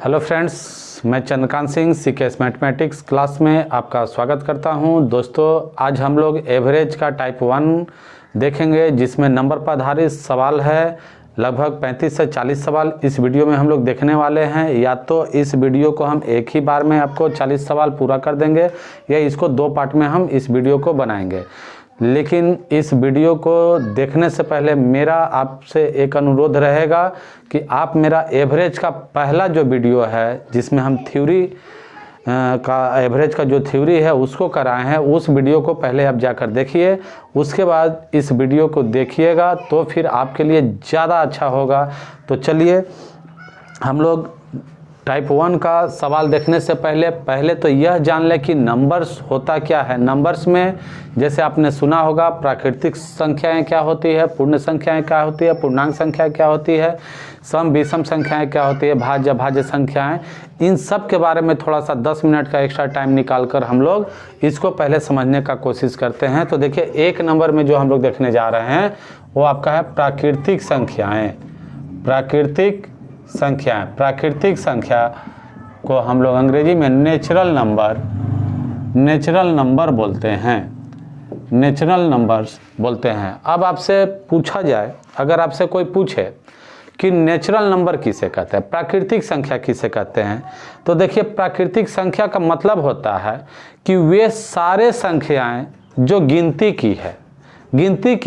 Hello friends, मैं Chandrakant Singh CKS mathematics class में आपका स्वागत करता हूं। दोस्तों, आज हम लोग एवरेज का टाइप 1 देखेंगे, जिसमें नंबर पर आधारित सवाल है। लगभग 35 से 40 सवाल इस वीडियो में हम लोग देखने वाले हैं। या तो इस वीडियो को हम एक ही बार में आपको 40 सवाल पूरा कर देंगे, या इसको 2 पार्ट में हम इस वीडियो को बनाएंगे। लेकिन इस वीडियो को देखने से पहले मेरा आपसे एक अनुरोध रहेगा कि आप मेरा एवरेज का पहला जो वीडियो है, जिसमें हम थ्योरी का एवरेज का जो थ्योरी है उसको कराए हैं, उस वीडियो को पहले आप जाकर देखिए। उसके बाद इस वीडियो को देखिएगा तो फिर आपके लिए ज़्यादा अच्छा होगा। तो चलिए, हम लोग टाइप 1 का सवाल देखने से पहले तो यह जान लें कि नंबर्स होता क्या है। नंबर्स में जैसे आपने सुना होगा, प्राकृतिक संख्याएं क्या होती है, पूर्ण संख्याएं क्या होती है, पूर्णांक संख्या क्या होती है, सम विषम संख्याएं क्या होती है, भाज्य अभाज्य संख्याएं। इन सब के बारे में थोड़ा सा 10 मिनट का एक्स्ट्रा टाइम निकाल कर हम लोग इसको पहले समझने का कोशिश करते हैं। तो देखिए, 1 नंबर में जो हम लोग देखने जा रहे हैं वो आपका है प्राकृतिक संख्याएँ। प्राकृतिक संख्या को हम लोग अंग्रेजी में नेचुरल नंबर बोलते हैं। नेचुरल नंबर्स बोलते हैं। अब आपसे पूछा जाए, अगर आपसे कोई पूछे कि नेचुरल नंबर किसे कहते हैं, प्राकृतिक संख्या किसे कहते हैं, तो देखिए, प्राकृतिक संख्या का मतलब होता है कि वे सारे संख्याएं जो गिनती की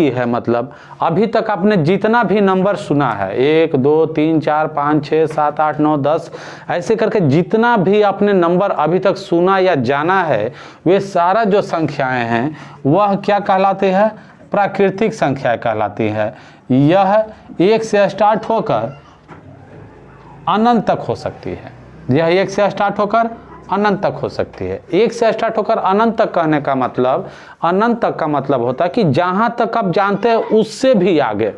है मतलब अभी तक आपने जितना भी नंबर सुना है, 1 2 3 4 5 6 7 8 9 10 ऐसे करके जितना भी आपने नंबर अभी तक सुना या जाना है, वे सारा जो संख्याएं हैं वह क्या कहलाते हैं? प्राकृतिक संख्या कहलाती है। यह 1 से स्टार्ट होकर अनंत तक हो सकती है। यह 1 से स्टार्ट होकर अनंत तक हो सकती है। 1 से स्टार्ट होकर अनंत तक कहने का मतलब, अनंत तक का मतलब होता है कि जहां तक आप जानते हैं उससे भी आगे,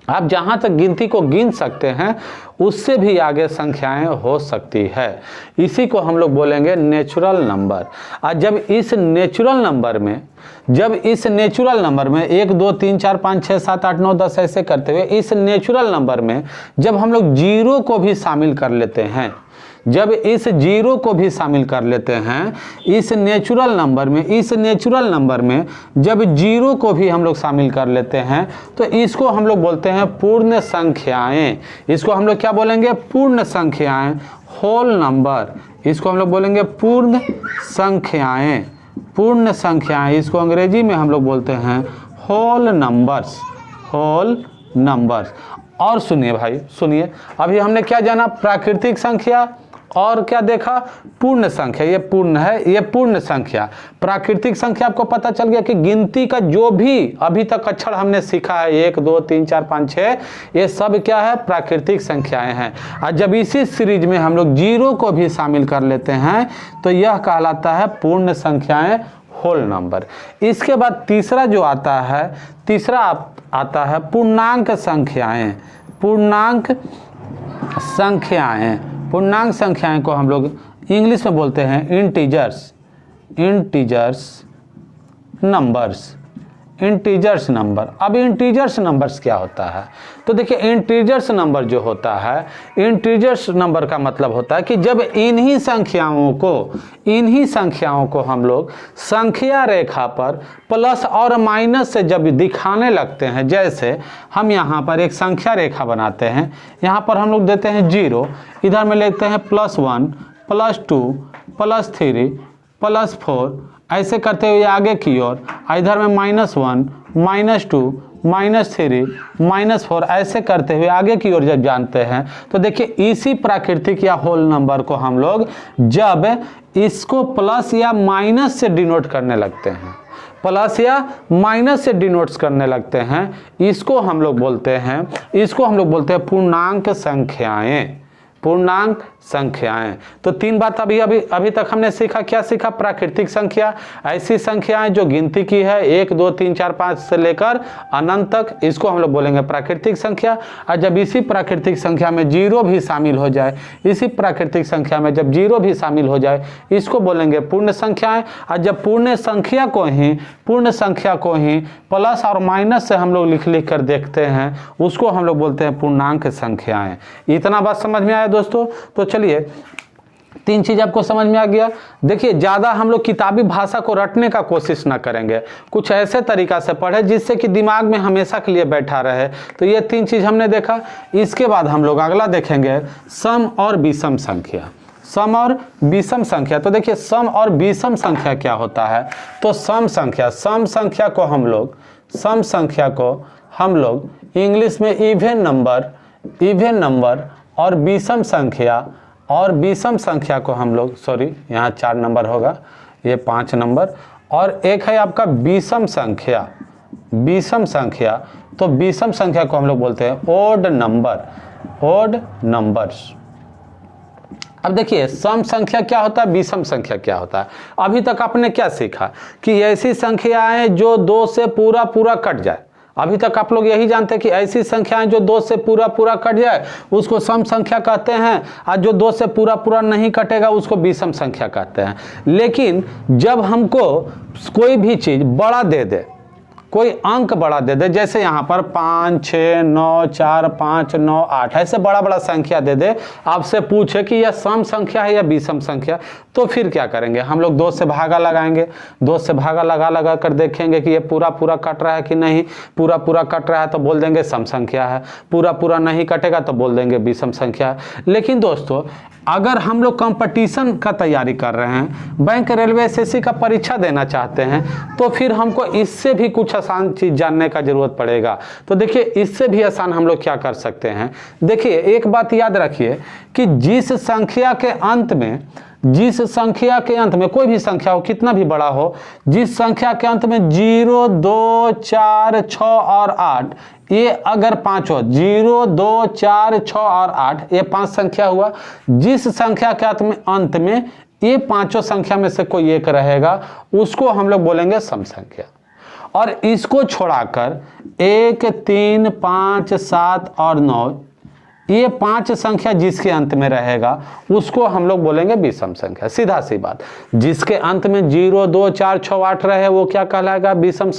आप जहां तक गिनती को गिन सकते हैं उससे भी आगे संख्याएं हो सकती है। इसी को हम लोग बोलेंगे नेचुरल नंबर। और जब इस नेचुरल नंबर में 1 2 3 4 5 6 7 8 9 10 ऐसे करते हुए इस नेचुरल नंबर में जब हम लोग जीरो को भी शामिल कर लेते हैं, जब इस जीरो को भी शामिल कर लेते हैं इस नेचुरल नंबर में जब जीरो को भी हम लोग शामिल कर लेते हैं, तो इसको हम लोग बोलते हैं पूर्ण संख्याएं। इसको हम लोग क्या बोलेंगे? पूर्ण संख्याएं, होल नंबर। इसको हम लोग बोलेंगे पूर्ण संख्याएं। इसको अंग्रेजी में हम लोग बोलते हैं होल नंबर्स। और सुनिए भाई, सुनिए, अभी हमने क्या जाना? प्राकृतिक संख्या और क्या देखा? पूर्ण संख्या। ये पूर्ण है, ये पूर्ण संख्या। प्राकृतिक संख्या आपको पता चल गया कि गिनती का जो भी अभी तक अक्षर हमने सीखा है, 1 2 3 4 5 6, ये सब क्या है? प्राकृतिक संख्याएं हैं। और जब इसी सीरीज में हम लोग जीरो को भी शामिल कर लेते हैं तो यह कहलाता है पूर्ण संख्याएं, होल नंबर। इसके बाद तीसरा जो आता है, आता है पूर्णांक संख्याएं को हम लोग इंग्लिश में बोलते हैं इंटीजर्स नंबर। अब इंटीजर्स नंबर्स क्या होता है? तो देखिए, इंटीजर्स नंबर जो होता है, इंटीजर्स नंबर का मतलब होता है कि जब इन्हीं संख्याओं को हम लोग संख्या रेखा पर प्लस और माइनस से जब दिखाने लगते हैं, जैसे हम यहाँ पर एक संख्या रेखा बनाते हैं, यहाँ पर हम लोग देते हैं 0, इधर में लेते हैं +1 +2 +3 +4, ऐसे करते हुए आगे की ओर, इधर में -1 -2 -3 -4 ऐसे करते हुए आगे की ओर जब जानते हैं, तो देखिए, इसी प्राकृतिक या होल नंबर को हम लोग जब इसको प्लस या माइनस से डिनोट करने लगते हैं, इसको हम लोग बोलते हैं पूर्णांक संख्याएं। तो 3 बात अभी तक हमने सीखा। क्या सीखा? प्राकृतिक संख्या, ऐसी संख्याएं जो गिनती की है 1 2 3 4 5 से लेकर अनंत तक, इसको हम लोग बोलेंगे प्राकृतिक संख्या। और जब इसी प्राकृतिक संख्या में जीरो भी शामिल हो जाए, इसी प्राकृतिक संख्या में जब जीरो भी शामिल हो जाए, इसको बोलेंगे पूर्ण संख्याएं। और जब पूर्ण संख्या को ही प्लस और माइनस से हम लोग लिख कर देखते हैं, उसको हम लोग बोलते हैं पूर्णांक संख्याएं। इतना बात समझ में आया दोस्तों? तो चलिए 3 चीज आपको समझ में आ गया। देखिए, ज्यादा हम लोग किताबी भाषा को रटने का कोशिश ना करेंगे, कुछ ऐसे तरीका से पढ़े जिससे कि दिमाग में हमेशा के लिए बैठा रहे। तो ये 3 चीज हमने देखा। इसके बाद हम लोग अगला देखेंगे सम और विषम संख्या। सम और विषम संख्या। तो देखिए, सम और विषम संख्या क्या होता है? तो सम संख्या को हम लोग इंग्लिश में इवन नंबर और विषम संख्या को हम लोग, सॉरी यहाँ 4 नंबर होगा, ये 5 नंबर, और एक है आपका विषम संख्या। तो विषम संख्या को हम लोग बोलते हैं ओड नंबर्स। अब देखिए, सम संख्या क्या होता है, विषम संख्या क्या होता है। अभी तक आपने क्या सीखा कि ऐसी संख्याएं जो 2 से पूरा कट जाए। अभी तक आप लोग यही जानते हैं कि ऐसी संख्याएं जो 2 से पूरा कट जाए उसको सम संख्या कहते हैं, और जो 2 से पूरा नहीं कटेगा उसको विषम संख्या कहते हैं। लेकिन जब हमको कोई भी चीज बड़ा दे दे, कोई अंक बड़ा दे दे, जैसे यहाँ पर 5 6 9 4 5 9 8 ऐसे बड़ा संख्या दे दे, आपसे पूछे कि यह सम संख्या है या विषम संख्या, तो फिर क्या करेंगे? हम लोग 2 से भागा लगाएंगे। 2 से भागा लगा कर देखेंगे कि ये पूरा कट रहा है कि नहीं। पूरा कट रहा है तो बोल देंगे सम संख्या है, पूरा नहीं कटेगा तो बोल देंगे विषम संख्या है। लेकिन दोस्तों, अगर हम लोग कंपटीशन का तैयारी कर रहे हैं, बैंक, रेलवे, एसएससी का परीक्षा देना चाहते हैं, तो फिर हमको इससे भी कुछ आसान चीज जानने का जरूरत पड़ेगा। तो देखिए, इससे भी आसान हम लोग क्या कर सकते हैं। देखिए, एक बात याद रखिए कि जिस संख्या के अंत में कोई भी संख्या हो, कितना भी बड़ा हो, जिस संख्या के अंत में 0 2 4 6 और 8, ये अगर 5 हो, 0 2 4 6 और 8, ये 5 संख्या हुआ। जिस संख्या के अंत में ये 5 संख्या में से कोई एक रहेगा, उसको हम लोग बोलेंगे सम संख्या। और इसको छोड़ाकर 1 3 5 7 और 9, ये 5 संख्या जिसके अंत में रहेगा उसको हम लोग बोलेंगे विषम संख्या। सीधा सी बात, जिसके अंत में 0 2 4 6 8 रहे वो क्या कहलाएगा? सम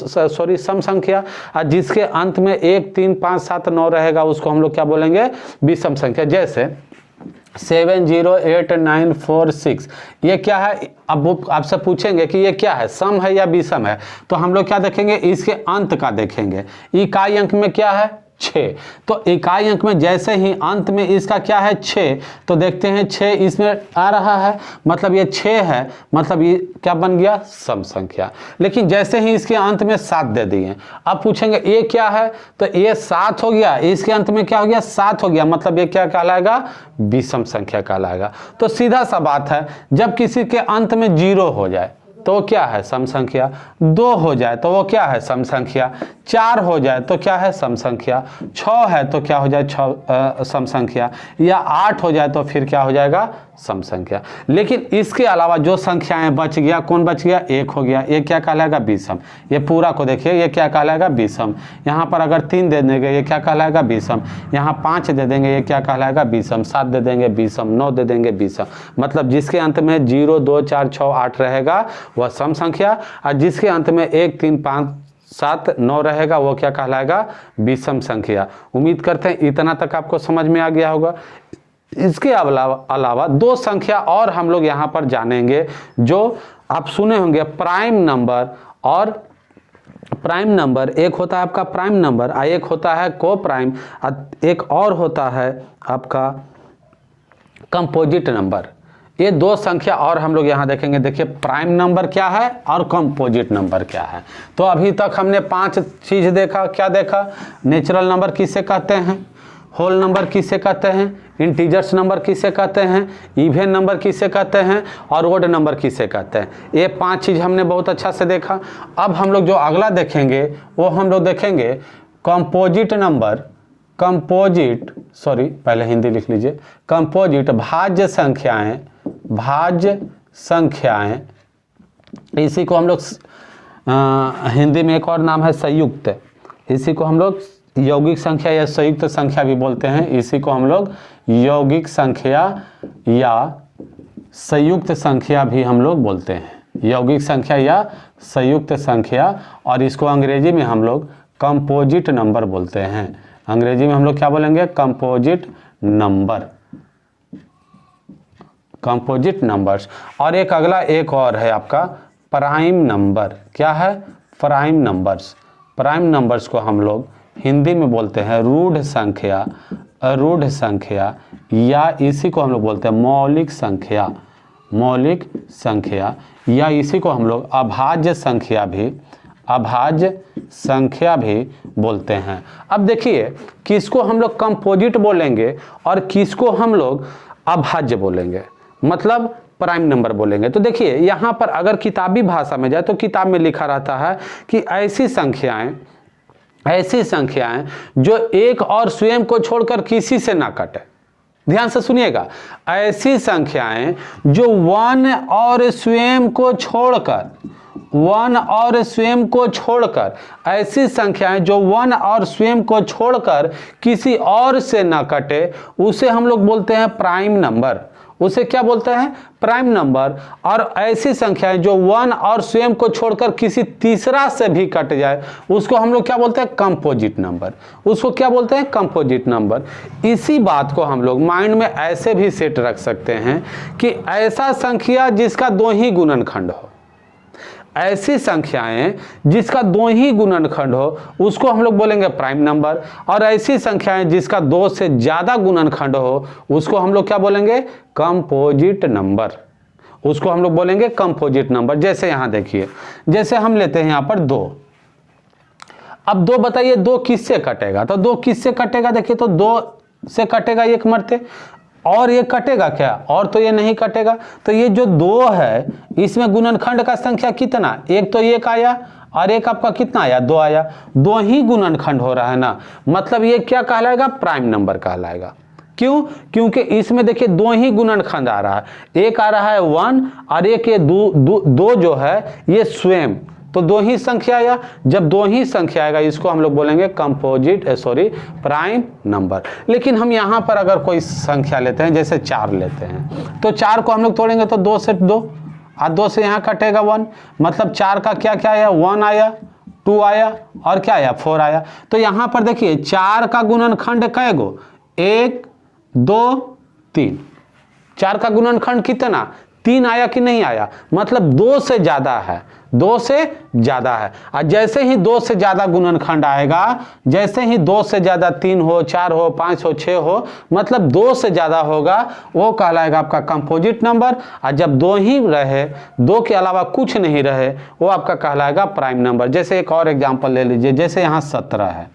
संख्या। और जिसके अंत में 1 3 5 7 9 रहेगा उसको हम लोग क्या बोलेंगे? विषम संख्या। जैसे 7 0 8 9 4 6, ये क्या है? अब वो आपसे पूछेंगे कि ये क्या है, सम है या विषम है, तो हम लोग क्या देखेंगे? इसके अंत का देखेंगे। इकाई अंक में क्या है? 6। तो इकाई अंक में जैसे ही अंत में इसका क्या है? 6, तो देखते हैं 6 इसमें आ रहा है, मतलब ये 6 है, मतलब ये क्या बन गया? सम संख्या। लेकिन जैसे ही इसके अंत में 7 दे दिए, अब पूछेंगे ये क्या है, तो ये 7 हो गया, इसके अंत में क्या हो गया? 7 हो गया, मतलब ये क्या कहलाएगा? विषम संख्या कहलाएगा। तो सीधा सा बात है, जब किसी के अंत में 0 हो जाए तो वो क्या है? सम संख्या। 2 हो जाए तो वो क्या है? सम संख्या। 4 हो जाए तो क्या है? सम संख्या। 6 है तो क्या हो जाए? सम संख्या। या 8 हो जाए तो फिर क्या हो जाएगा? सम संख्या। लेकिन इसके अलावा जो संख्याएं बच गया, कौन बच गया? 1 हो गया, ये क्या कहलाएगा? विषम। ये पूरा को देखिए, ये क्या कहलाएगा? विषम। यहाँ पर अगर 3 दे देंगे, ये क्या कहलाएगा? विषम। यहाँ 5 दे देंगे, ये क्या कहलाएगा? विषम। 7 दे देंगे, विषम। 9 दे देंगे, विषम। मतलब जिसके अंत में 0 2 4 6 8 रहेगा वह सम संख्या, और जिसके अंत में 1 3 5 7 9 रहेगा वो क्या कहलाएगा? विषम संख्या। उम्मीद करते हैं इतना तक आपको समझ में आ गया होगा। इसके अलावा 2 संख्या और हम लोग यहाँ पर जानेंगे, जो आप सुने होंगे, प्राइम नंबर और प्राइम नंबर। एक होता है आपका प्राइम नंबर, एक होता है को प्राइम, एक और होता है आपका कंपोजिट नंबर। ये 2 संख्या और हम लोग यहाँ देखेंगे। देखिए, प्राइम नंबर क्या है और कंपोजिट नंबर क्या है। तो अभी तक हमने 5 चीज देखा। क्या देखा? नेचुरल नंबर किसे कहते हैं, होल नंबर किसे कहते हैं, इंटीजर्स नंबर किसे कहते हैं, इवन नंबर किसे कहते हैं, और ओड नंबर किसे कहते हैं। ये 5 चीज हमने बहुत अच्छा से देखा। अब हम लोग जो अगला देखेंगे वो हम लोग देखेंगे कंपोजिट नंबर कंपोजिट, सॉरी पहले हिंदी लिख लीजिए, कंपोजिट भाज्य संख्याएं, भाज्य संख्याएं, इसी को हम लोग हिंदी में एक और नाम है संयुक्त, इसी को हम लोग यौगिक संख्या या संयुक्त संख्या भी बोलते हैं, इसी को हम लोग यौगिक संख्या या संयुक्त संख्या भी हम लोग बोलते हैं, यौगिक संख्या या संयुक्त संख्या, और इसको अंग्रेजी में हम लोग कंपोजिट नंबर बोलते हैं। अंग्रेजी में हम लोग क्या बोलेंगे? Composite number, composite numbers. और एक अगला एक और है आपका प्राइम नंबर। क्या है? Prime numbers. प्राइम नंबर्स को हम लोग हिंदी में बोलते हैं रूढ़ संख्या, अरूढ़ संख्या, या इसी को हम लोग बोलते हैं मौलिक संख्या, मौलिक संख्या, या इसी को हम लोग अभाज्य संख्या भी, अभाज्य संख्या भी बोलते हैं। अब देखिए किसको हम लोग कंपोजिट बोलेंगे और किसको हम लोग अभाज्य बोलेंगे, मतलब प्राइम नंबर बोलेंगे। तो देखिए यहाँ पर अगर किताबी भाषा में जाए तो किताब में लिखा रहता है कि ऐसी संख्याएं जो एक और स्वयं को छोड़कर किसी से ना कटे। ध्यान से सुनिएगा, ऐसी संख्याएं जो वन और स्वयं को छोड़कर, वन और स्वयं को छोड़कर, ऐसी संख्याएं जो वन और स्वयं को छोड़कर किसी और से ना कटे, उसे हम लोग बोलते हैं प्राइम नंबर। उसे क्या बोलते हैं? Prime number. और ऐसी संख्याएं जो वन और स्वयं को छोड़कर किसी तीसरा से भी कट जाए, उसको हम लोग क्या बोलते हैं? Composite number. उसको क्या बोलते हैं? Composite number. इसी बात को हम लोग माइंड में ऐसे भी सेट रख सकते हैं कि ऐसा संख्या जिसका दो ही गुणनखंड हो, ऐसी संख्याएं जिसका दो ही गुणनखंड हो, उसको हम लोग बोलेंगे प्राइम नंबर। और ऐसी संख्याएं जिसका दो से ज्यादा गुणनखंड हो, उसको हम लोग क्या बोलेंगे? Composite number. उसको हम लोग बोलेंगे कंपोजिट नंबर। जैसे यहां देखिए, जैसे हम लेते हैं यहां पर 2। अब 2 बताइए 2 किससे कटेगा? तो 2 किससे कटेगा? देखिए तो 2 से कटेगा एक मरते, और ये कटेगा क्या? और तो ये नहीं कटेगा। तो ये जो 2 है इसमें गुणनखंड का संख्या कितना? एक तो एक आया और एक आपका कितना आया? 2 आया। 2 ही गुणनखंड हो रहा है ना, मतलब ये क्या कहलाएगा? प्राइम नंबर कहलाएगा। क्यों? क्योंकि इसमें देखिए 2 ही गुणनखंड आ रहा है, एक आ रहा है 1 और एक ये 2 जो है ये स्वयं, तो 2 ही संख्या आया। जब 2 ही संख्या आएगा इसको हम लोग बोलेंगे प्राइम नंबर। लेकिन हम यहाँ पर अगर कोई संख्या लेते हैं, जैसे 4 लेते हैं, तो 4 को हम लोग तोड़ेंगे तो 2 से 2 और 2 से यहाँ कटेगा 1, मतलब 4 का क्या क्या आया? 1 आया, 2 आया और क्या आया? 4 आया। तो यहाँ पर देखिए 4 का गुणनखंड कै गो? 1 2 3। 4 का गुणनखंड कितना? 3 आया कि नहीं आया? मतलब 2 से ज्यादा है, 2 से ज्यादा है। और जैसे ही 2 से ज्यादा गुणनखंड आएगा, जैसे ही 2 से ज्यादा 3 हो, 4 हो, 5 हो, 6 हो, मतलब 2 से ज्यादा होगा, वो कहलाएगा आपका कंपोजिट नंबर। और जब 2 ही रहे, 2 के अलावा कुछ नहीं रहे, वो आपका कहलाएगा प्राइम नंबर। जैसे एक और एग्जांपल ले लीजिए, जैसे यहाँ 17 है।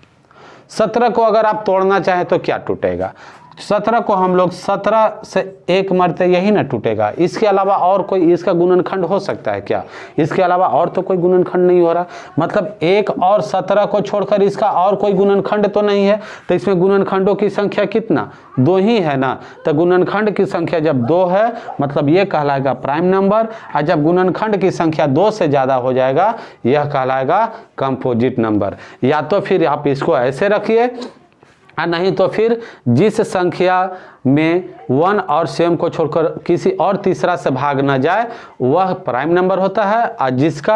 17 को अगर आप तोड़ना चाहें तो क्या टूटेगा? 17 को हम लोग 17 से एक मरते यही ना टूटेगा। इसके अलावा और कोई इसका गुणनखंड हो सकता है क्या? इसके अलावा और तो कोई गुणनखंड नहीं हो रहा, मतलब 1 और 17 को छोड़कर इसका और कोई गुणनखंड तो नहीं है। तो इसमें गुणनखंडों की संख्या कितना? 2 ही है ना। तो गुणनखंड की संख्या जब 2 है, मतलब ये कहलाएगा प्राइम नंबर। और जब गुणनखंड की संख्या 2 से ज्यादा हो जाएगा, यह कहलाएगा कंपोजिट नंबर। या तो फिर आप इसको ऐसे रखिए, नहीं तो फिर जिस संख्या में 1 और स्वयं को छोड़कर किसी और तीसरा से भाग न जाए, वह प्राइम नंबर होता है। और जिसका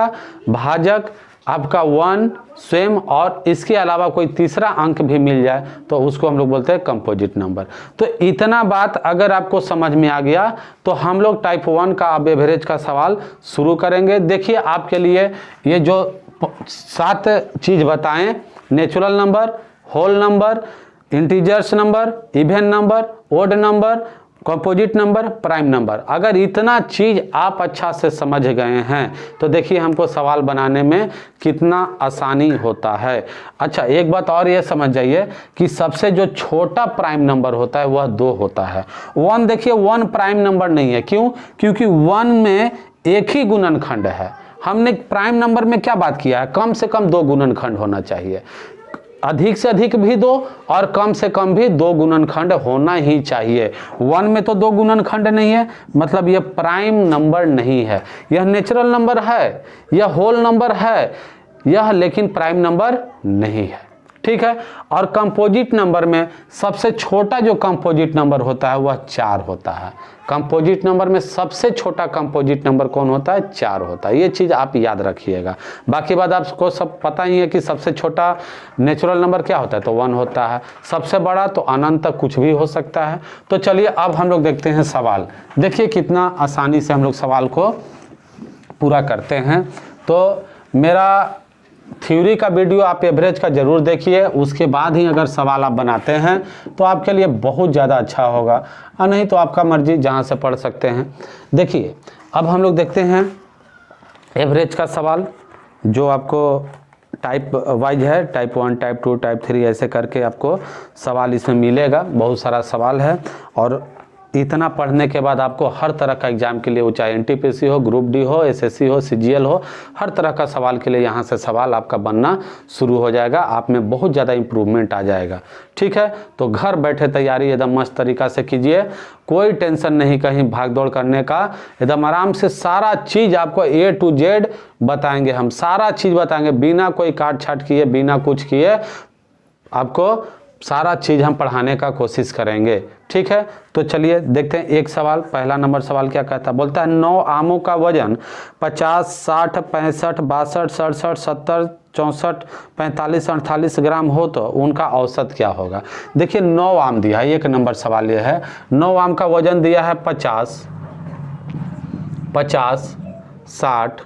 भाजक आपका 1 स्वयं और इसके अलावा कोई तीसरा अंक भी मिल जाए, तो उसको हम लोग बोलते हैं कंपोजिट नंबर। तो इतना बात अगर आपको समझ में आ गया, तो हम लोग टाइप 1 का अब एवरेज का सवाल शुरू करेंगे। देखिए आपके लिए ये जो 7 चीज बताएं, natural number, whole number, integers number, even number, odd number, composite number, prime number, अगर इतना चीज आप अच्छा से समझ गए हैं तो देखिए हमको सवाल बनाने में कितना आसानी होता है। अच्छा एक बात और ये समझ जाइए कि सबसे जो छोटा प्राइम नंबर होता है वह 2 होता है। 1 देखिए 1 प्राइम नंबर नहीं है। क्यों? क्योंकि 1 में एक ही गुणनखंड है। हमने प्राइम नंबर में क्या बात किया है? कम से कम 2 गुणनखंड होना चाहिए। अधिक से अधिक भी 2 और कम से कम भी 2 गुणनखंड होना ही चाहिए। 1 में तो 2 गुणनखंड नहीं है, मतलब यह प्राइम नंबर नहीं है। यह नेचुरल नंबर है, यह होल नंबर है, यह लेकिन प्राइम नंबर नहीं है। ठीक है। और कंपोजिट नंबर में सबसे छोटा जो कंपोजिट नंबर होता है वह 4 होता है। कंपोजिट नंबर में सबसे छोटा कंपोजिट नंबर कौन होता है? 4 होता है। ये चीज़ आप याद रखिएगा। बाकी बात आपको सब पता ही है कि सबसे छोटा नेचुरल नंबर क्या होता है, तो 1 होता है। सबसे बड़ा तो अनंत तक कुछ भी हो सकता है। तो चलिए अब हम लोग देखते हैं सवाल। देखिए कितना आसानी से हम लोग सवाल को पूरा करते हैं। तो मेरा थ्योरी का वीडियो आप एवरेज का ज़रूर देखिए, उसके बाद ही अगर सवाल आप बनाते हैं तो आपके लिए बहुत ज़्यादा अच्छा होगा, और नहीं तो आपका मर्जी जहाँ से पढ़ सकते हैं। देखिए अब हम लोग देखते हैं एवरेज का सवाल, जो आपको टाइप वाइज है, टाइप 1, टाइप 2, टाइप 3 ऐसे करके आपको सवाल इसमें मिलेगा। बहुत सारा सवाल है, और इतना पढ़ने के बाद आपको हर तरह का एग्जाम के लिए, वो चाहे एनटीपीसी हो, ग्रुप डी हो, एसएससी हो, सीजीएल हो, हर तरह का सवाल के लिए यहाँ से सवाल आपका बनना शुरू हो जाएगा। आप में बहुत ज़्यादा इम्प्रूवमेंट आ जाएगा। ठीक है। तो घर बैठे तैयारी एकदम मस्त तरीका से कीजिए, कोई टेंशन नहीं कहीं भाग दौड़ करने का। एकदम आराम से सारा चीज़ आपको A to Z बताएंगे, हम सारा चीज़ बताएंगे, बिना कोई काट छाट किए, बिना कुछ किए आपको सारा चीज़ हम पढ़ाने का कोशिश करेंगे। ठीक है। तो चलिए देखते हैं एक सवाल। पहला नंबर सवाल क्या कहता है? बोलता है 9 आमों का वजन 50, 60, 65, 62, 67, 70, 64, 45, 48 ग्राम हो तो उनका औसत क्या होगा? देखिए 9 आम दिया है, एक नंबर सवाल यह है। 9 आम का वजन दिया है 50, 60,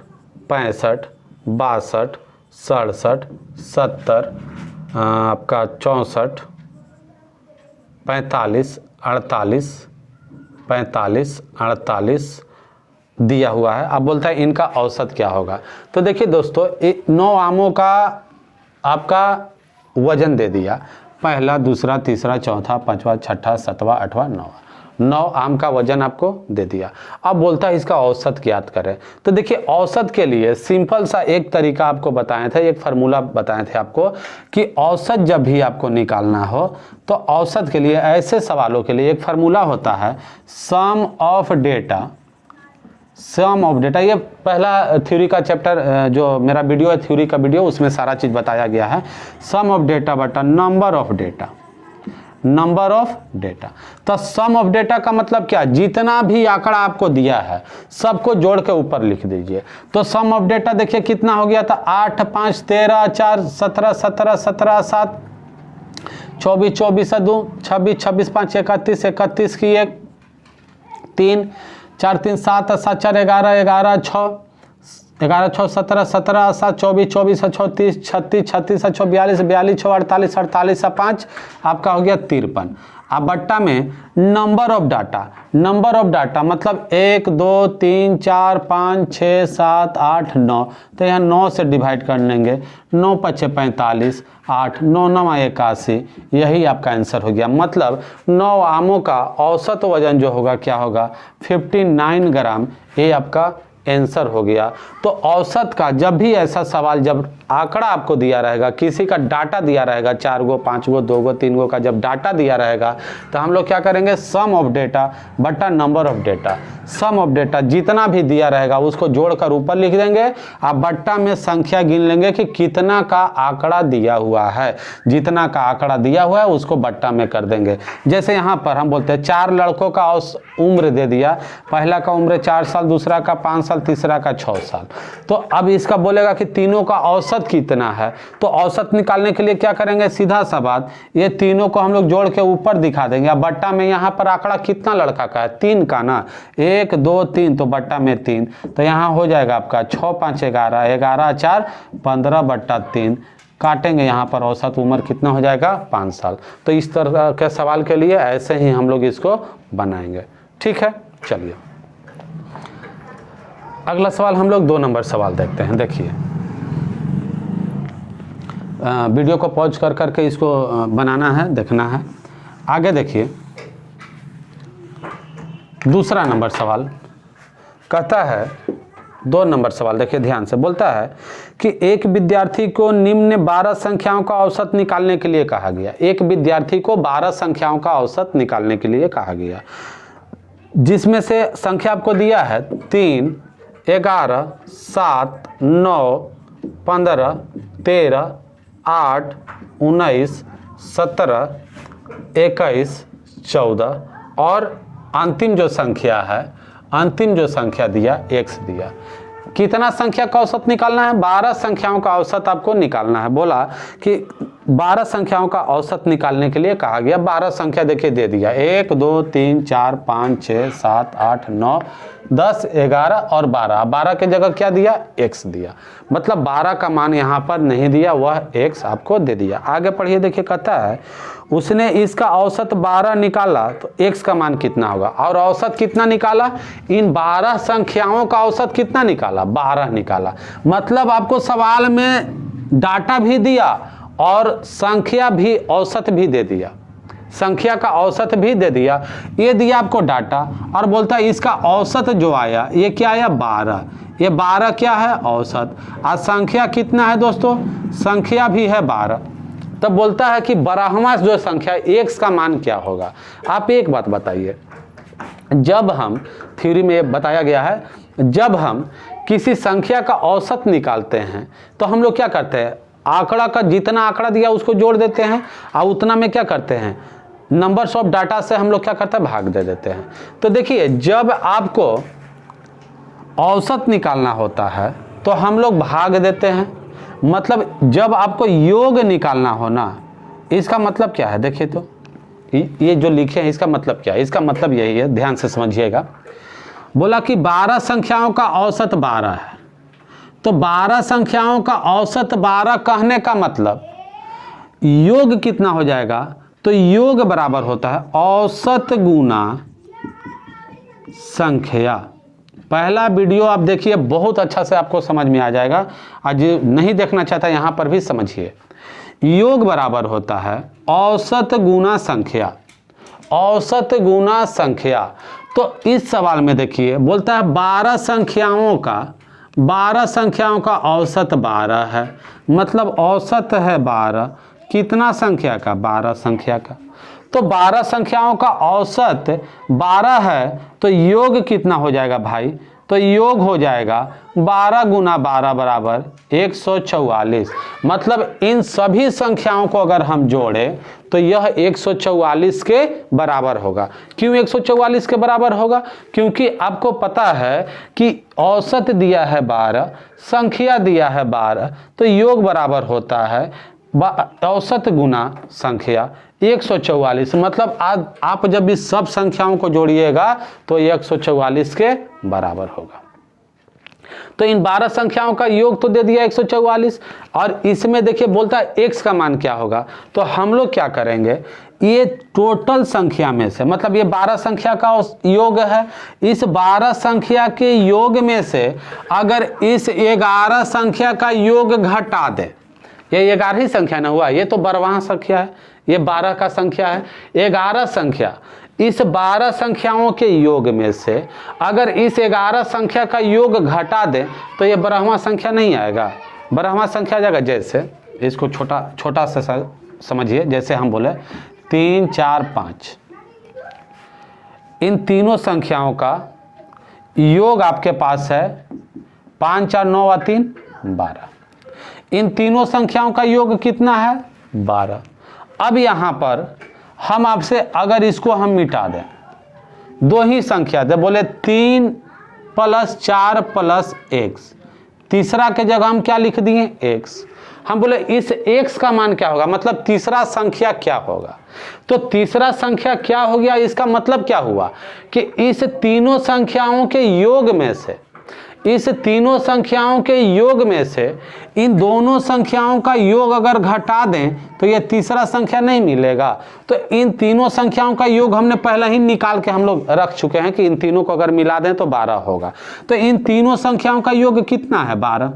65, 62, 67, 70, आपका 64, 45, 48, 45, 48 दिया हुआ है। अब बोलता है इनका औसत क्या होगा। तो देखिए दोस्तों, 9 आमों का आपका वजन दे दिया, पहला, दूसरा, तीसरा, चौथा, पांचवा, छठा, सातवां, आठवां, 9 आम का वजन आपको दे दिया। अब बोलता है इसका औसत ज्ञात करें। तो देखिए औसत के लिए सिंपल सा एक तरीका आपको बताए थे, एक फार्मूला बताए थे आपको कि औसत जब भी आपको निकालना हो तो औसत के लिए ऐसे सवालों के लिए एक फार्मूला होता है, sum of data. Sum of data, ये पहला थ्योरी का चैप्टर जो मेरा वीडियो है, थ्योरी का वीडियो, उसमें सारा चीज़ बताया गया है। सम ऑफ डेटा बटा number of data, number of data. तो सम ऑफ डेटा का मतलब क्या? जितना भी आंकड़ा आपको दिया है सबको जोड़ के ऊपर लिख दीजिए। तो सम ऑफ डेटा देखिए कितना हो गया था, 8, 5, 13, 4, 17, 17, 17, 7, 24, 24, 2, 26, 26, 5, 31, 31 की 1, 3, 4, 3, 7, 7, 4, 11, 11, 6, 11, 6, 17, 17, 7, 24, 24, 36, 36, 36, 6, 42, 42, 6, 48, 48, 5 आपका हो गया 53। अब बट्टा में number of data, number of data मतलब 1, 2, 3, 4, 5, 6, 7, 8, 9। तो यहाँ 9 से डिवाइड कर लेंगे, 9 × 5 = 45, 8, 9 × 9 = 81। यही आपका आंसर हो गया। मतलब 9 आमों का औसत वजन जो होगा क्या होगा? 59 ग्राम। ये आपका आंसर हो गया। तो औसत का जब भी ऐसा सवाल, जब आंकड़ा आपको दिया रहेगा, किसी का डाटा दिया रहेगा, 4 गो, 5 गो, 2 गो, 3 गो का जब डाटा दिया रहेगा, तो हम लोग क्या करेंगे? सम ऑफ डेटा बटा number of data. Sum of data जितना भी दिया रहेगा उसको जोड़कर ऊपर लिख देंगे, आप बट्टा में संख्या गिन लेंगे कि कितना का आंकड़ा दिया हुआ है। जितना का आंकड़ा दिया हुआ है उसको बट्टा में कर देंगे। जैसे यहाँ पर हम बोलते हैं 4 लड़कों का उम्र दे दिया, पहला का उम्र 4 साल, दूसरा का 5 साल, तीसरा का 6 साल। तो अब इसका बोलेगा कि तीनों का औसत कितना है। तो औसत निकालने के लिए क्या करेंगे? सीधा सा बात, ये तीनों को हम लोग जोड़ के ऊपर दिखा देंगे। अब बट्टा में यहाँ पर आंकड़ा कितना लड़का का है? 3 का ना, 1, 2, 3, तो बट्टा में 3। तो यहाँ हो जाएगा आपका 6, 5, 11, 11, 4, 15/3। काटेंगे यहाँ पर, औसत उम्र कितना हो जाएगा? 5 साल। तो इस तरह के सवाल के लिए ऐसे ही हम लोग इसको बनाएंगे। ठीक है। चलिए अगला सवाल हम लोग 2 नंबर सवाल देखते हैं। देखिए वीडियो को पॉज कर करके इसको बनाना है, देखना है। आगे देखिए दूसरा नंबर सवाल कहता है, 2 नंबर सवाल देखिए ध्यान से। बोलता है कि एक विद्यार्थी को निम्न 12 संख्याओं का औसत निकालने के लिए कहा गया। एक विद्यार्थी को 12 संख्याओं का औसत निकालने के लिए कहा गया, जिसमें से संख्या आपको दिया है 3, 11, 7, 9, 15, 13, 8, 19, 17, 21, 14 और अंतिम जो संख्या है, अंतिम जो संख्या दिया x दिया। कितना संख्या का औसत निकालना है? 12 संख्याओं का औसत आपको निकालना है। बोला कि 12 संख्याओं का औसत निकालने के लिए कहा गया। 12 संख्या देखिए दे दिया, 1 2 3 4 5 6 7 8 9 10 11 और 12। 12 के जगह क्या दिया? x दिया। मतलब 12 का मान यहाँ पर नहीं दिया, वह x आपको दे दिया। आगे पढ़िए, देखिए कहता है उसने इसका औसत 12 निकाला तो x का मान कितना होगा, और औसत कितना निकाला? इन 12 संख्याओं का औसत कितना निकाला? 12 निकाला। मतलब आपको सवाल में डाटा भी दिया और संख्या भी, औसत भी दे दिया, संख्या का औसत भी दे दिया। ये दिया आपको डाटा और बोलता है इसका औसत जो आया ये क्या आया? 12। ये 12 क्या है? औसत। और संख्या कितना है दोस्तों? संख्या भी है 12। तब बोलता है कि 12वां जो संख्या x का मान क्या होगा। आप एक बात बताइए, जब हम थ्योरी में बताया गया है, जब हम किसी संख्या का औसत निकालते हैं तो हम लोग क्या करते हैं? आंकड़ा का जितना आंकड़ा दिया उसको जोड़ देते हैं और उतना में क्या करते हैं? नंबर्स ऑफ डाटा से हम लोग क्या करते हैं? भाग दे देते हैं। तो देखिए, जब आपको औसत निकालना होता है तो हम लोग भाग देते हैं। मतलब जब आपको योग निकालना हो ना, इसका मतलब क्या है? देखिए तो ये जो लिखे हैं इसका मतलब क्या है? इसका मतलब यही है, ध्यान से समझिएगा। बोला कि 12 संख्याओं का औसत 12 है, तो 12 संख्याओं का औसत 12 कहने का मतलब योग कितना हो जाएगा? तो योग बराबर होता है औसत गुना संख्या। पहला वीडियो आप देखिए, बहुत अच्छा से आपको समझ में आ जाएगा। आज नहीं देखना चाहता यहाँ पर भी समझिए। योग बराबर होता है औसत गुना संख्या, औसत गुना संख्या। तो इस सवाल में देखिए बोलता है 12 संख्याओं का औसत 12 है, मतलब औसत है 12। कितना संख्या का? 12 संख्या का। तो 12 संख्याओं का औसत 12 है, तो योग कितना हो जाएगा भाई? तो योग हो जाएगा 12 गुना 12 बराबर 144। मतलब इन सभी संख्याओं को अगर हम जोड़ें तो यह 144 के बराबर होगा। क्यों 144 के बराबर होगा? क्योंकि आपको पता है कि औसत दिया है 12, संख्या दिया है 12, तो योग बराबर होता है औसत गुना संख्या 144। मतलब आप जब इस सब संख्याओं को जोड़िएगा तो 144 के बराबर होगा। तो इन 12 संख्याओं का योग तो दे दिया 144, और इसमें देखिए बोलता है x का मान क्या होगा। तो हम लोग क्या करेंगे, ये टोटल संख्या में से, मतलब ये 12 संख्या का योग है, इस 12 संख्या के योग में से अगर इस 11 संख्या का योग घटा दे, ये 11 ही संख्या ना हुआ, ये तो 12वां संख्या है, ये 12 का संख्या है, 11 संख्या, इस 12 संख्याओं के योग में से अगर इस 11 संख्या का योग घटा दें तो ये 12वां संख्या नहीं आएगा। 12वां संख्या आ जाएगा, जैसे इसको छोटा सा समझिए, जैसे हम बोले 3 4 5, इन तीनों संख्याओं का योग आपके पास है 5 4 9 और 3 12। इन तीनों संख्याओं का योग कितना है? 12। अब यहाँ पर हम आपसे अगर इसको हम मिटा दें, दो ही संख्या दे, बोले 3 + 4 + x, तीसरा के जगह हम क्या लिख दिए? x। हम बोले इस x का मान क्या होगा, मतलब तीसरा संख्या क्या होगा। तो तीसरा संख्या क्या हो गया, इसका मतलब क्या हुआ कि इस तीनों संख्याओं के योग में से, इस तीनों संख्याओं के योग में से इन दोनों संख्याओं का योग अगर घटा दें तो ये तीसरा संख्या नहीं मिलेगा। तो इन तीनों संख्याओं का योग हमने पहले ही निकाल के हम लोग रख चुके हैं कि इन तीनों को अगर मिला दें तो 12 होगा। तो इन तीनों संख्याओं का योग कितना है? 12।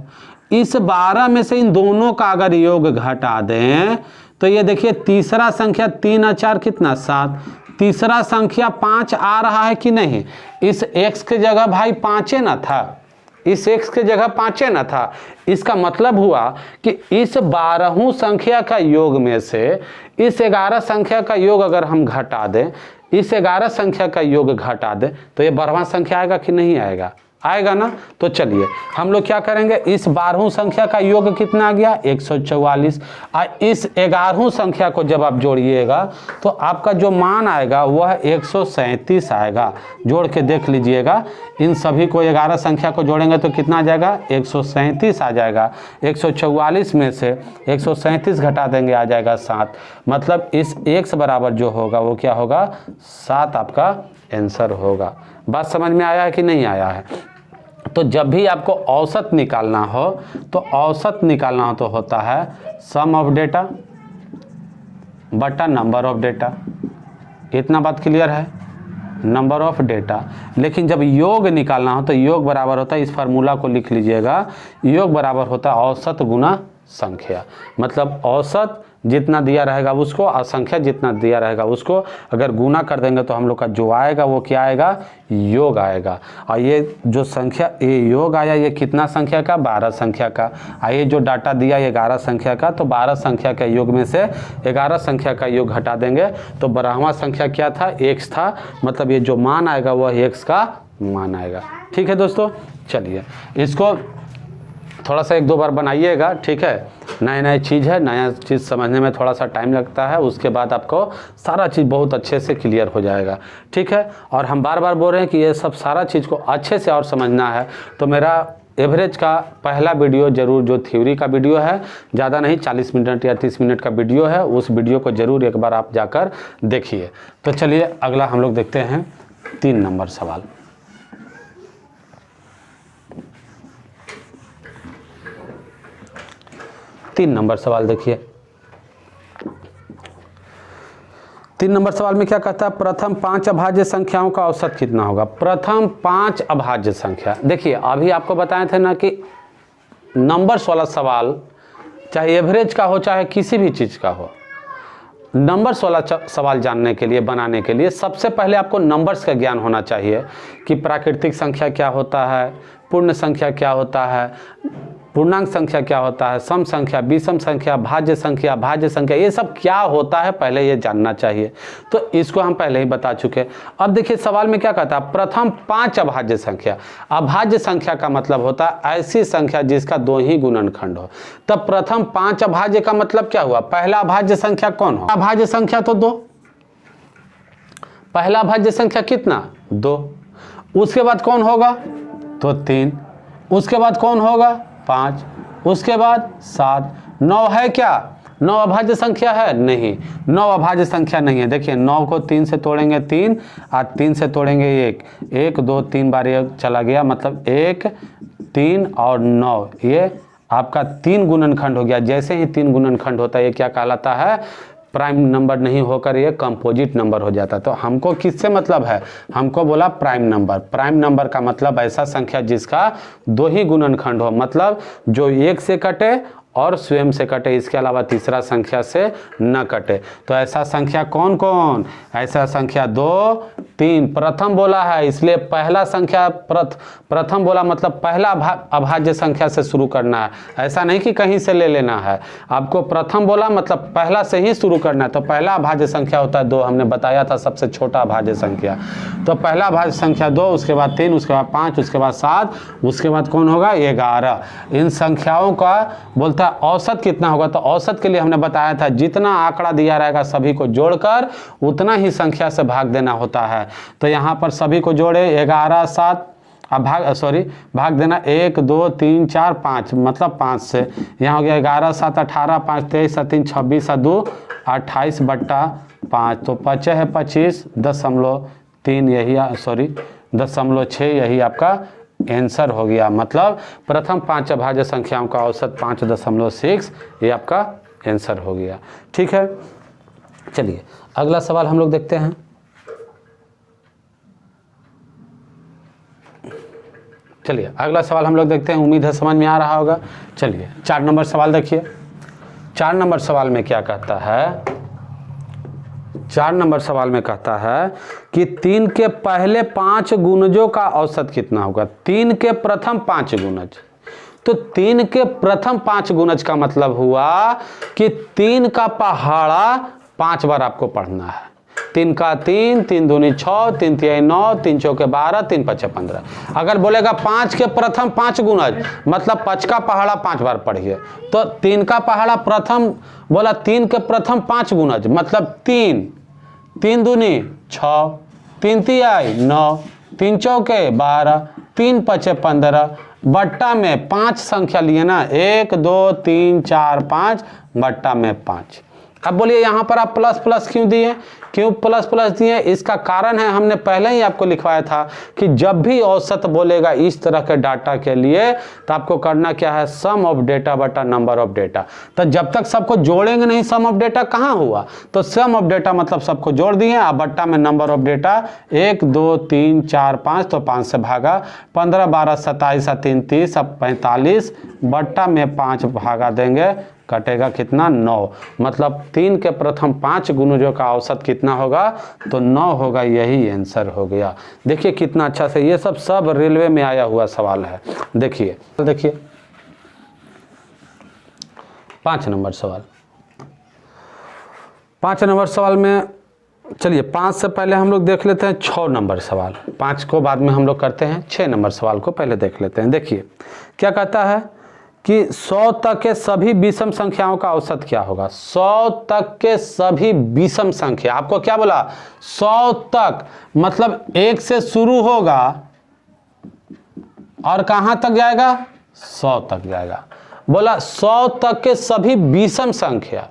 इस 12 में से इन दोनों का अगर योग घटा दें तो ये देखिए तीसरा संख्या 3 और 4 कितना? 7। तीसरा संख्या 5 आ रहा है कि नहीं? इस x के जगह भाई 5 ना था, इस x के जगह 5 ना था। इसका मतलब हुआ कि इस 12 संख्या का योग में से इस 11 संख्या का योग अगर हम घटा दें, इस 11 संख्या का योग घटा दें तो ये 12वां संख्या आएगा कि नहीं आएगा? आएगा ना। तो चलिए हम लोग क्या करेंगे, इस 12 संख्या का योग कितना आ गया 144, और इस 11 संख्या को जब आप जोड़िएगा तो आपका जो मान आएगा वह 137 आएगा। जोड़ के देख लीजिएगा, इन सभी को 11 संख्या को जोड़ेंगे तो कितना आ जाएगा 137 आ जाएगा। 144 में से 137 घटा देंगे आ जाएगा 7, मतलब इस x बराबर जो होगा वो क्या होगा 7 आपका आंसर होगा। बात समझ में आया है कि नहीं आया है? तो जब भी आपको औसत निकालना हो तो औसत निकालना हो तो होता है सम ऑफ डेटा बटा नंबर ऑफ डेटा। इतना बात क्लियर है? Number of data. लेकिन जब योग निकालना हो तो योग बराबर होता है, इस फार्मूला को लिख लीजिएगा, योग बराबर होता है औसत गुना संख्या। मतलब औसत जितना दिया रहेगा उसको और संख्या जितना दिया रहेगा उसको अगर गुना कर देंगे तो हम लोग का जो आएगा वो क्या आएगा, योग आएगा। और ये जो संख्या ये योग आया ये कितना संख्या का 12 संख्या का। और ये जो डाटा दिया ये 11 संख्या का, तो 12 संख्या के योग में से 11 संख्या का योग हटा देंगे तो 12वां संख्या क्या था x था, मतलब ये जो मान आएगा वह x का मान आएगा। ठीक है दोस्तों, चलिए इसको थोड़ा सा 1-2 बार बनाइएगा। ठीक है, नया चीज़ है, नया चीज़ समझने में थोड़ा सा टाइम लगता है, उसके बाद आपको सारा चीज़ बहुत अच्छे से क्लियर हो जाएगा। ठीक है, और हम बार बार बोल रहे हैं कि ये सब सारा चीज़ को अच्छे से और समझना है तो मेरा एवरेज का पहला वीडियो जरूर, जो थ्योरी का वीडियो है, ज़्यादा नहीं 40 मिनट या 30 मिनट का वीडियो है, उस वीडियो को ज़रूर एक बार आप जाकर देखिए। तो चलिए अगला हम लोग देखते हैं 3 नंबर सवाल। 3 नंबर सवाल देखिए। 3 नंबर सवाल में क्या कहता है, प्रथम 5 अभाज्य संख्याओं का औसत कितना होगा। प्रथम 5 अभाज्य संख्या, देखिए अभी आपको बताए थे ना कि नंबर्स वाला सवाल चाहे एवरेज का हो चाहे किसी भी चीज़ का हो, नंबर्स वाला सवाल जानने के लिए, बनाने के लिए सबसे पहले आपको नंबर्स का ज्ञान होना चाहिए कि प्राकृतिक संख्या क्या होता है, पूर्ण संख्या क्या होता है, पूर्णांक संख्या क्या होता है, सम संख्या, विषम संख्या, भाज्य संख्या, ये सब क्या होता है पहले ये जानना चाहिए। तो इसको हम पहले ही बता चुके। अब देखिए सवाल में क्या कहता है, प्रथम 5 अभाज्य संख्या। अभाज्य संख्या का मतलब होता है ऐसी संख्या जिसका 2 ही गुणनखंड हो। तब प्रथम 5 अभाज्य का मतलब क्या हुआ, पहला अभाज्य संख्या कौन हो, अभाज्य संख्या तो 2, पहला अभाज्य संख्या कितना 2, उसके बाद कौन होगा तो 3, उसके बाद कौन होगा 5, उसके बाद 7, 9 है क्या, 9 अभाज्य संख्या है नहीं, 9 अभाज्य संख्या नहीं है। देखिए 9 को 3 से तोड़ेंगे 3 और 3 से तोड़ेंगे 1, 1 2 3 बार ये चला गया, मतलब 1 3 और 9, ये आपका 3 गुणनखंड हो गया। जैसे ही 3 गुणनखंड होता है ये क्या कहलाता है, प्राइम नंबर नहीं होकर ये कंपोजिट नंबर हो जाता है। तो हमको किससे मतलब है, हमको बोला प्राइम नंबर। प्राइम नंबर का मतलब ऐसा संख्या जिसका 2 ही गुणनखंड हो, मतलब जो 1 से कटे और स्वयं से कटे, इसके अलावा तीसरा संख्या से न कटे। तो ऐसा संख्या कौन कौन, ऐसा संख्या 2 3 प्रथम बोला है, इसलिए पहला संख्या प्रथम बोला मतलब पहला अभाज्य संख्या से शुरू करना है, ऐसा नहीं कि कहीं से ले लेना है। आपको प्रथम बोला मतलब पहला से ही शुरू करना है। तो पहला अभाज्य संख्या होता है 2, हमने बताया था सबसे छोटा अभाज्य संख्या। तो पहला अभाज्य संख्या 2, उसके बाद 3, उसके बाद 5, उसके बाद 7, उसके बाद कौन होगा 11। इन संख्याओं का बोलता औसत कितना होगा, तो औसत के लिए हमने बताया था जितना आंकड़ा दिया रहेगा सभी को जोड़कर उतना ही संख्या से भाग देना होता है। तो यहाँ पर सभी को जोड़े 11 7, अब भाग देना 1 2 3 4 5, मतलब 5 से, यहाँ हो गया 11 7 18 5 23 3 26 2 28 बट्टा 5, तो 5 है 25.3, यही 0.6, यही आपका आंसर हो गया। मतलब प्रथम 5 अभाज्य संख्याओं का औसत 5.6, ये आपका आंसर हो गया। ठीक है, चलिए अगला सवाल हम लोग देखते हैं। चलिए अगला सवाल हम लोग देखते हैं, उम्मीद है समझ में आ रहा होगा। चलिए 4 नंबर सवाल देखिए। 4 नंबर सवाल में क्या कहता है, 4 नंबर सवाल में कहता है कि 3 के पहले 5 गुणजों का औसत कितना होगा। 3 के प्रथम 5 गुणज, तो 3 के प्रथम 5 गुणज का मतलब हुआ कि 3 का पहाड़ा 5 बार आपको पढ़ना है। 3 का 3, 3 दूनी 6, 3 तिहाई 9, 3 चौके 12, 3 पचे 15। अगर बोलेगा 5 के प्रथम 5 गुणज मतलब 5 का पहाड़ा 5 बार पढ़िए, तो 3 का पहाड़ा प्रथम बोला 3 के प्रथम 5 गुणज मतलब 3, 3 दूनी 6, 3 तिहाई 9, 3 चौके 12, 3 पचे 15, बट्टा में 5 संख्या लिए ना, 1 2 3 4 5, बट्टा में 5। अब बोलिए यहाँ पर आप प्लस प्लस क्यों दिए, क्यों प्लस प्लस दिए? इसका कारण है, हमने पहले ही आपको लिखवाया था कि जब भी औसत बोलेगा इस तरह के डाटा के लिए तो आपको करना क्या है, सम ऑफ डेटा बटा नंबर ऑफ डेटा। तो जब तक सबको जोड़ेंगे नहीं सम ऑफ डेटा कहाँ हुआ, तो सम ऑफ डेटा मतलब सबको जोड़ दिए, अब बट्टा में नंबर ऑफ डेटा 1 2 3 4 5, तो 5 से भागा, 15 12 27 3 30, अब 45, बट्टा में 5 भागा देंगे, कटेगा कितना 9, मतलब 3 के प्रथम 5 गुणजों का औसत कितना होगा, तो 9 होगा। यही आंसर हो गया। देखिए कितना अच्छा से, ये सब रेलवे में आया हुआ सवाल है। देखिए 5 नंबर सवाल। 5 नंबर सवाल में चलिए 5 से पहले हम लोग देख लेते हैं 6 नंबर सवाल, 5 को बाद में हम लोग करते हैं। 6 नंबर सवाल को पहले देख लेते हैं। देखिए क्या कहता है कि 100 तक के सभी विषम संख्याओं का औसत क्या होगा। 100 तक के सभी विषम संख्या, आपको क्या बोला, 100 तक मतलब 1 से शुरू होगा और कहां तक जाएगा, 100 तक जाएगा। बोला 100 तक के सभी विषम संख्या,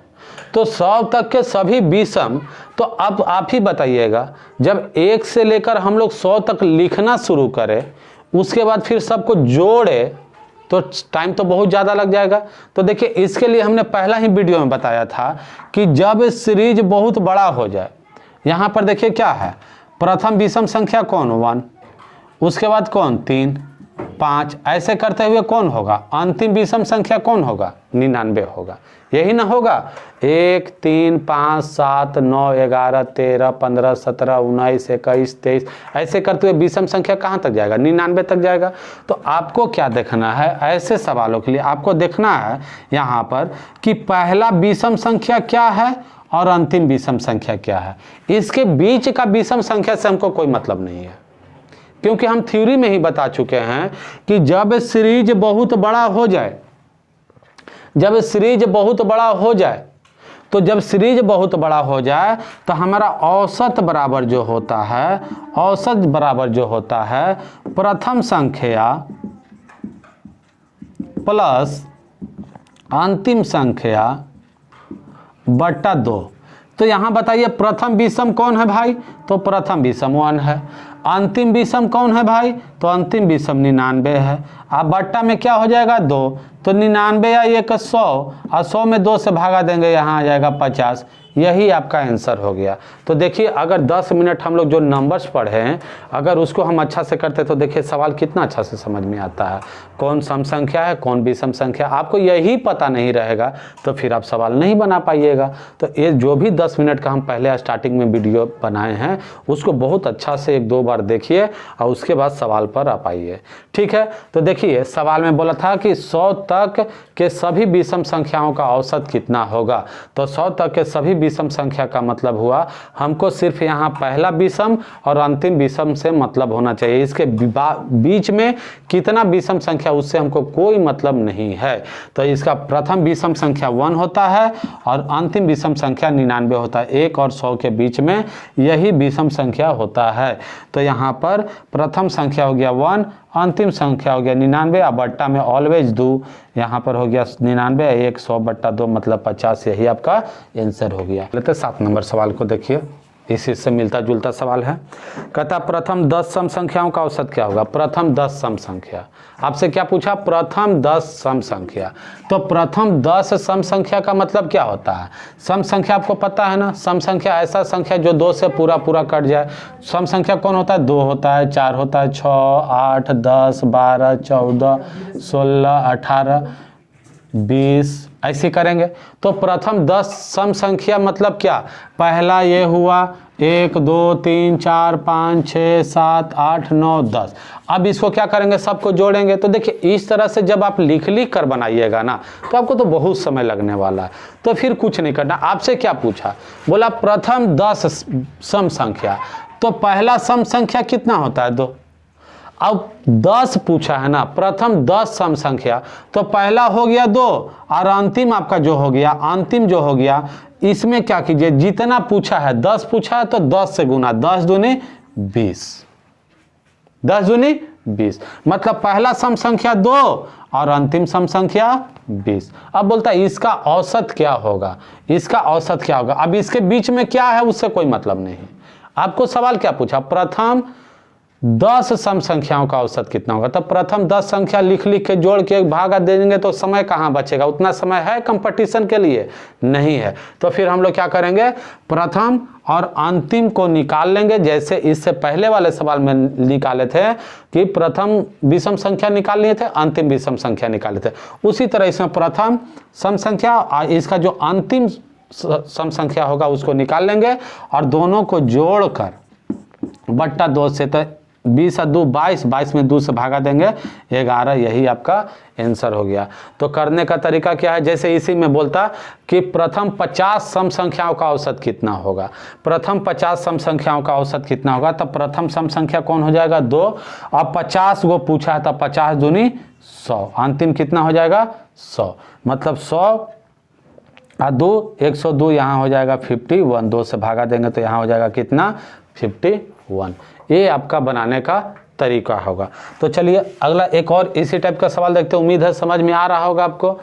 तो 100 तक के सभी विषम, तो अब आप ही बताइएगा, जब 1 से लेकर हम लोग 100 तक लिखना शुरू करें, उसके बाद फिर सबको जोड़े तो टाइम तो बहुत ज़्यादा लग जाएगा। तो देखिए इसके लिए हमने पहला ही वीडियो में बताया था कि जब सीरीज बहुत बड़ा हो जाए, यहाँ पर देखिए क्या है, प्रथम विषम संख्या कौन 1, उसके बाद कौन 3 5, ऐसे करते हुए कौन होगा, अंतिम विषम संख्या कौन होगा, 99 होगा। यही ना होगा, 1 3 5 7 9 11 13 15 17 19 21 23, ऐसे करते हुए विषम संख्या कहाँ तक जाएगा, 99 तक जाएगा। तो आपको क्या देखना है, ऐसे सवालों के लिए आपको देखना है यहाँ पर कि पहला विषम संख्या क्या है और अंतिम विषम संख्या क्या है। इसके बीच का विषम संख्या से हमको कोई मतलब नहीं है, क्योंकि हम थ्योरी में ही बता चुके हैं कि जब सीरीज बहुत बड़ा हो जाए, जब सीरीज बहुत बड़ा हो जाए, तो जब सीरीज बहुत बड़ा हो जाए तो हमारा औसत बराबर जो होता है, औसत बराबर जो होता है प्रथम संख्या प्लस अंतिम संख्या बट्टा 2। तो यहाँ बताइए प्रथम विषम कौन है भाई, तो प्रथम विषम 1 है। अंतिम विषम कौन है भाई, तो अंतिम विषम 99 है। अब बट्टा में क्या हो जाएगा 2, तो 99 या 1 100, और 100 में 2 से भागा देंगे, यहाँ आ जाएगा 50। यही आपका आंसर हो गया। तो देखिए अगर 10 मिनट हम लोग जो नंबर्स पढ़े हैं, अगर उसको हम अच्छा से करते तो देखिए सवाल कितना अच्छा से समझ में आता है, कौन सम संख्या है कौन विषम संख्या। आपको यही पता नहीं रहेगा तो फिर आप सवाल नहीं बना पाइएगा। तो ये जो भी 10 मिनट का हम पहले स्टार्टिंग में वीडियो बनाए हैं उसको बहुत अच्छा से 1-2 बार देखिए और उसके बाद सवाल पर आ पाइए। ठीक है, तो देखिए सवाल में बोला था कि 100 तक के सभी विषम संख्याओं का औसत कितना होगा। तो 100 तक के सभी विषम संख्या का मतलब हुआ हमको सिर्फ यहाँ पहला विषम और अंतिम विषम से मतलब होना चाहिए। इसके बीच में कितना विषम संख्या उससे हमको कोई मतलब नहीं है। तो इसका प्रथम विषम संख्या 1 होता है और अंतिम विषम संख्या 99 होता है। 1 और 100 के बीच में यही विषम संख्या होता है। तो यहाँ पर प्रथम संख्या हो गया 1, अंतिम संख्या हो गया 99, और बट्टा में ऑलवेज दो, यहाँ पर हो गया 99, 1 100 बट्टा 2 मतलब 50। यही आपका आंसर हो गया। लेते 7 नंबर सवाल को देखिए, इसी से मिलता जुलता सवाल है। कहता प्रथम 10 सम संख्याओं का औसत क्या होगा। प्रथम 10 सम संख्या, आपसे क्या पूछा, प्रथम 10 सम संख्या। तो प्रथम 10 सम संख्या का मतलब क्या होता है। सम संख्या आपको पता है ना, सम संख्या ऐसा संख्या जो 2 से पूरा कट जाए। सम संख्या कौन होता है, 2 होता है, 4 होता है, 6 8 10 12 14 16 18 20 ऐसे करेंगे। तो प्रथम 10 सम संख्या मतलब क्या, पहला ये हुआ 1 2 3 4 5 6 7 8 9 10। अब इसको क्या करेंगे, सबको जोड़ेंगे। तो देखिए इस तरह से जब आप लिख कर बनाइएगा ना तो आपको तो बहुत समय लगने वाला है। तो फिर कुछ नहीं करना, आपसे क्या पूछा, बोला प्रथम 10 सम संख्या, तो पहला सम संख्या कितना होता है 2। अब 10 पूछा है ना, प्रथम 10 सम संख्या, तो पहला हो गया 2 और अंतिम आपका जो हो गया, अंतिम जो हो गया, इसमें क्या कीजिए, जितना पूछा है 10 पूछा है तो 10 से गुना, 10 दूनी 20, 10 दूनी 20, मतलब पहला सम संख्या 2 और अंतिम सम संख्या 20। अब बोलता है इसका औसत क्या होगा, इसका औसत क्या होगा। अब इसके बीच में क्या है उससे कोई मतलब नहीं। आपको सवाल क्या पूछा, प्रथम 10 सम संख्याओं का औसत कितना होगा। तब प्रथम 10 संख्या लिख के जोड़ के भागा दे देंगे तो समय कहाँ बचेगा, उतना समय है कंपटीशन के लिए, नहीं है। तो फिर हम लोग क्या करेंगे, प्रथम और अंतिम को निकाल लेंगे, जैसे इससे पहले वाले सवाल में निकाले थे कि प्रथम विषम संख्या निकाल लिए थे, अंतिम विषम संख्या निकाले थे, उसी तरह इसमें प्रथम सम संख्या और इसका जो अंतिम सम संख्या होगा उसको निकाल लेंगे और दोनों को जोड़कर बट्टा 2 से, तो 20 और 2 22, 22 में 2 से भागा देंगे 11, यही आपका आंसर हो गया। तो करने का तरीका क्या है, जैसे इसी में बोलता कि प्रथम 50 सम संख्याओं का औसत कितना होगा, प्रथम 50 सम संख्याओं का औसत कितना होगा, तब प्रथम सम संख्या कौन हो जाएगा 2, और 50 को पूछा है तब 50 दूनी 100, अंतिम कितना हो जाएगा 100, मतलब 100 और 2 102, यहाँ हो जाएगा 51, 2 से भागा देंगे तो यहाँ हो जाएगा कितना 51। ये आपका बनाने का तरीका होगा। तो चलिए अगला एक और इसी टाइप का सवाल देखते हैं, उम्मीद है समझ में आ रहा होगा आपको।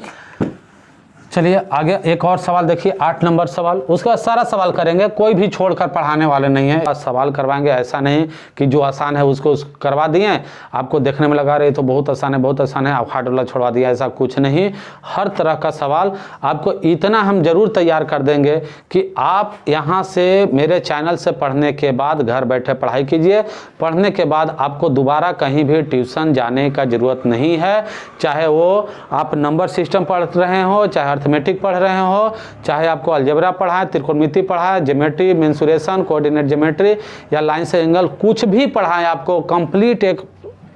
चलिए आगे एक और सवाल देखिए, 8 नंबर सवाल, उसका सारा सवाल करेंगे, कोई भी छोड़कर पढ़ाने वाले नहीं है, सवाल करवाएंगे। ऐसा नहीं कि जो आसान है उसको करवा दिए, आपको देखने में लगा रहे तो बहुत आसान है बहुत आसान है, आप हार्ड वाला छोड़वा दिया, ऐसा कुछ नहीं। हर तरह का सवाल आपको इतना हम जरूर तैयार कर देंगे कि आप यहाँ से मेरे चैनल से पढ़ने के बाद घर बैठे पढ़ाई कीजिए, पढ़ने के बाद आपको दोबारा कहीं भी ट्यूशन जाने का ज़रूरत नहीं है। चाहे वो आप नंबर सिस्टम पढ़ रहे हो, चाहे अर्थमेटिक पढ़ रहे हो, चाहे आपको अलजेब्रा पढ़ाए, त्रिकोणमिति पढ़ाए, ज्योमेट्री, मेंसुरेशन, कोऑर्डिनेट ज्योमेट्री या लाइन से एंगल, कुछ भी पढ़ाएं, आपको कंप्लीट एक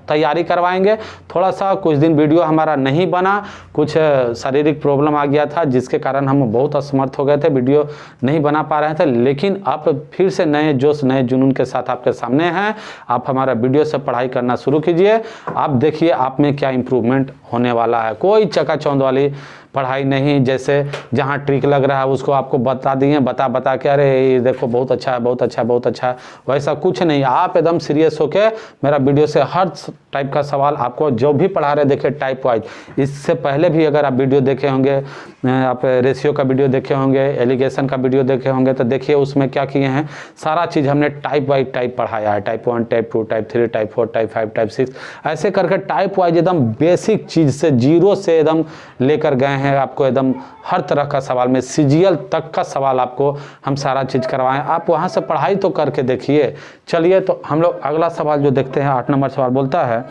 तैयारी करवाएंगे। थोड़ा सा कुछ दिन वीडियो हमारा नहीं बना, कुछ शारीरिक प्रॉब्लम आ गया था जिसके कारण हम बहुत असमर्थ हो गए थे, वीडियो नहीं बना पा रहे थे, लेकिन आप फिर से नए जोश नए जुनून के साथ आपके सामने हैं। आप हमारा वीडियो से पढ़ाई करना शुरू कीजिए, आप देखिए आप में क्या इम्प्रूवमेंट होने वाला है। कोई चकाचौंध वाली पढ़ाई नहीं, जैसे जहाँ ट्रिक लग रहा है उसको आपको बता दिए, बता के अरे ये देखो बहुत अच्छा है बहुत अच्छा है बहुत अच्छा है, वैसा कुछ नहीं। आप एकदम सीरियस होके मेरा वीडियो से हर टाइप का सवाल आपको जो भी पढ़ा रहे देखिए टाइप वाइज। इससे पहले भी अगर आप वीडियो देखे होंगे, आप रेशियो का वीडियो देखे होंगे, एलिगेशन का वीडियो देखे होंगे, तो देखिए उसमें क्या किए हैं, सारा चीज़ हमने टाइप वाइज टाइप पढ़ाया है, type 1 type 2 type 3 type 4 type 5 type 6, ऐसे करके टाइप वाइज एकदम बेसिक चीज़ से जीरो से एकदम लेकर गए हैं। आपको एकदम हर तरह का सवाल में सीजीएल तक का सवाल आपको हम सारा चीज़ करवाएं, आप वहाँ से पढ़ाई तो करके देखिए। चलिए तो हम लोग अगला सवाल जो देखते हैं, 8 नंबर सवाल बोलता है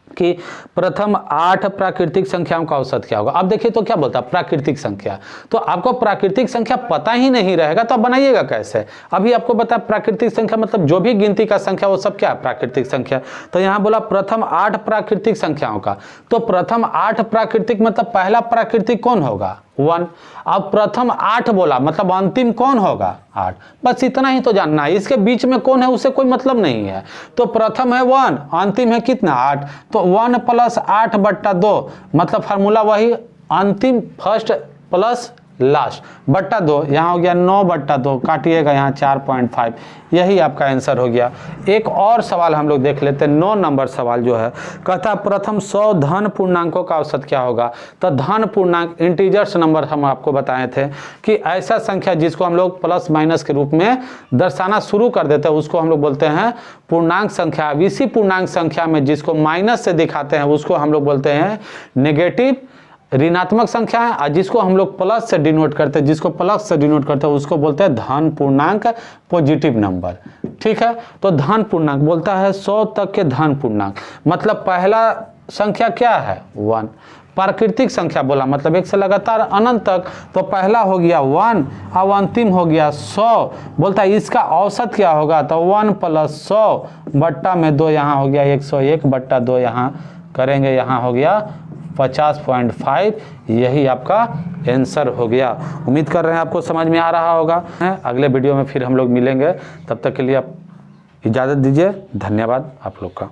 कि प्रथम 8 प्राकृतिक संख्याओं का औसत क्या होगा। अब देखिए तो क्या बोलता है प्राकृतिक संख्या, तो आपको प्राकृतिक संख्या पता ही नहीं रहेगा तो आप बनाइएगा कैसे। अभी आपको बता प्राकृतिक संख्या मतलब जो भी गिनती का संख्या वो सब क्या है प्राकृतिक संख्या। तो यहाँ बोला प्रथम 8 प्राकृतिक संख्याओं का, तो प्रथम 8 प्राकृतिक मतलब पहला प्राकृतिक कौन होगा 1। अब प्रथम 8 बोला मतलब अंतिम कौन होगा 8, बस इतना ही तो जानना है। इसके बीच में कौन है उससे कोई मतलब नहीं है। तो प्रथम है 1, अंतिम है कितना 8, तो 1 + 8/2 मतलब फार्मूला वही, अंतिम फर्स्ट प्लस लास्ट बट्टा 2, यहाँ हो गया 9/2, काटिएगा यहाँ 4.5, यही आपका आंसर हो गया। एक और सवाल हम लोग देख लेते हैं, 9 नंबर सवाल जो है, कहता प्रथम 100 धन पूर्णांकों का औसत क्या होगा। तो धन पूर्णांक इंटीजर्स नंबर हम आपको बताए थे कि ऐसा संख्या जिसको हम लोग प्लस माइनस के रूप में दर्शाना शुरू कर देते हैं उसको हम लोग बोलते हैं पूर्णांक संख्या। इसी पूर्णांक संख्या में जिसको माइनस से दिखाते हैं उसको हम लोग बोलते हैं नेगेटिव ऋणात्मक संख्या है, और जिसको हम लोग प्लस से डिनोट करते हैं, जिसको प्लस से डिनोट करते हैं उसको बोलते हैं धन पूर्णांक पॉजिटिव नंबर। ठीक है, तो धन पूर्णांक बोलता है 100 तक के धन पूर्णांक मतलब पहला संख्या क्या है 1, प्राकृतिक संख्या बोला, मतलब 1 से लगातार अनंत तक, तो पहला हो गया 1, अब अंतिम हो गया 100। बोलता है इसका औसत क्या होगा, तो 1 + 100 बट्टा में 2 यहाँ हो गया 101 बट्टा 2 यहाँ करेंगे, यहाँ हो गया 50.5। यही आपका आंसर हो गया। उम्मीद कर रहे हैं आपको समझ में आ रहा होगा। अगले वीडियो में फिर हम लोग मिलेंगे, तब तक के लिए आप इजाज़त दीजिए। धन्यवाद आप लोग का।